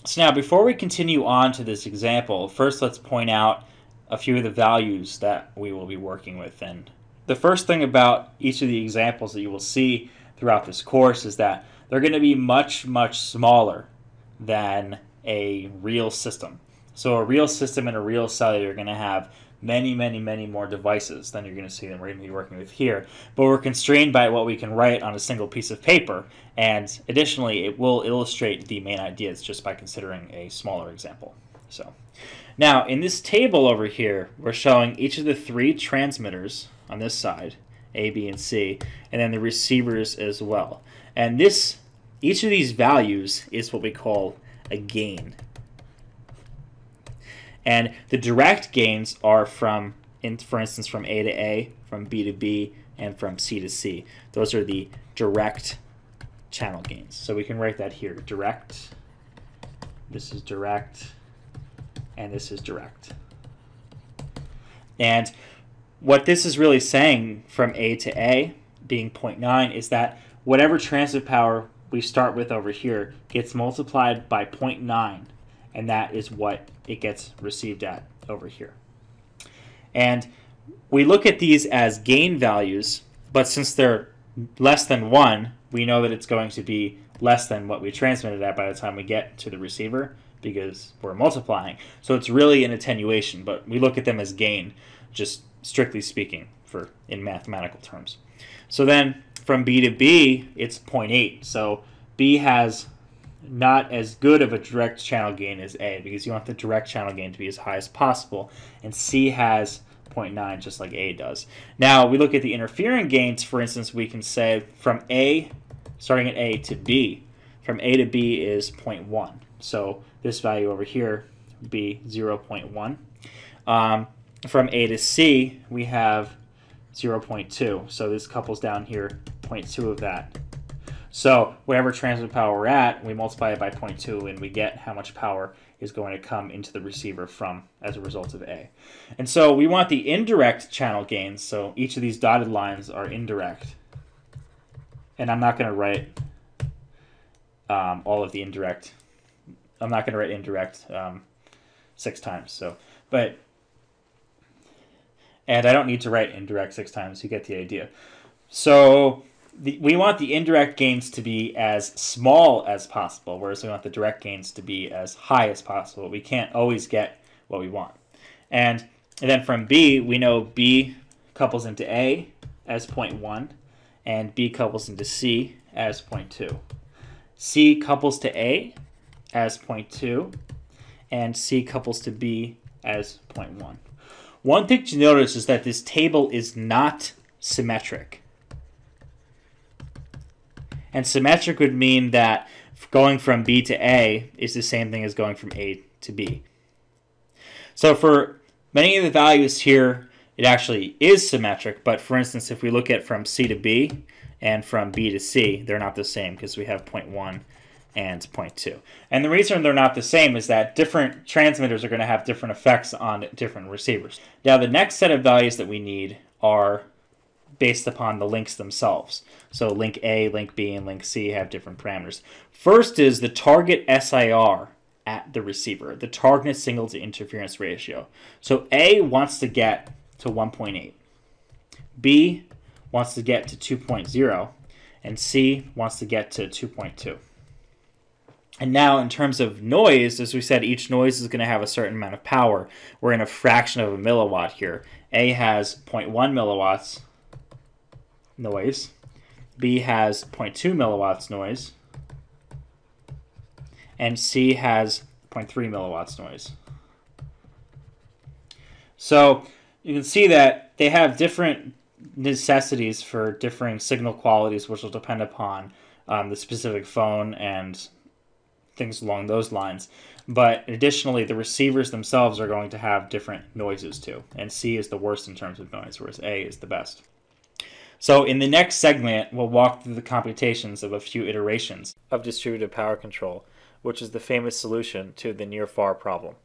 So now, before we continue on to this example, first let's point out a few of the values that we will be working with. And the first thing about each of the examples that you will see throughout this course is that they're going to be much, much smaller than a real system. So a real system and a real cellular are going to have many, many, many more devices than you're going to see them we're going to be working with here. But we're constrained by what we can write on a single piece of paper, and additionally, it will illustrate the main ideas just by considering a smaller example. So now, in this table over here, we're showing each of the three transmitters on this side, A, B, and C, and then the receivers as well. And each of these values is what we call a gain. And the direct gains are for instance, from A to A, from B to B, and from C to C. Those are the direct channel gains. So we can write that here. Direct, this is direct, and this is direct. And what this is really saying from A to A, being 0.9, is that whatever transmit power we start with over here gets multiplied by 0.9, and that is what it gets received at over here. And we look at these as gain values, but since they're less than 1, we know that it's going to be less than what we transmitted at by the time we get to the receiver, because we're multiplying. So it's really an attenuation, but we look at them as gain, just strictly speaking, in mathematical terms. So then from B to B, it's 0.8. So B has not as good of a direct channel gain as A, because you want the direct channel gain to be as high as possible, and C has 0.9 just like A does. Now we look at the interfering gains. For instance, we can say from A, starting at A to B, from A to B is 0.1. So this value over here would be 0.1. From A to C, we have 0.2. So this couples down here 0.2 of that. So whatever transmit power we're at, we multiply it by 0.2, and we get how much power is going to come into the receiver as a result of A. And so we want the indirect channel gains. So each of these dotted lines are indirect. And I'm not going to write all of the indirect. I'm not going to write indirect 6 times. And I don't need to write indirect 6 times. You get the idea. So we want the indirect gains to be as small as possible, whereas we want the direct gains to be as high as possible. We can't always get what we want. And then from B, we know B couples into A as 0.1, and B couples into C as 0.2. C couples to A as 0.2, and C couples to B as 0.1. One thing to notice is that this table is not symmetric. And symmetric would mean that going from B to A is the same thing as going from A to B. So for many of the values here, it actually is symmetric. But for instance, if we look at from C to B and from B to C, they're not the same because we have 0.1 and 0.2. And the reason they're not the same is that different transmitters are going to have different effects on different receivers. Now, the next set of values that we need are based upon the links themselves. So link A, link B, and link C have different parameters. First is the target SIR at the receiver, the target signal to interference ratio. So A wants to get to 1.8. B wants to get to 2.0, and C wants to get to 2.2. And now in terms of noise, as we said, each noise is going to have a certain amount of power. We're in a fraction of a milliwatt here. A has 0.1 milliwatts noise. B has 0.2 milliwatts noise. And C has 0.3 milliwatts noise. So you can see that they have different necessities for differing signal qualities, which will depend upon the specific phone and things along those lines. But additionally, the receivers themselves are going to have different noises too. And C is the worst in terms of noise, whereas A is the best. So in the next segment, we'll walk through the computations of a few iterations of distributed power control, which is the famous solution to the near-far problem.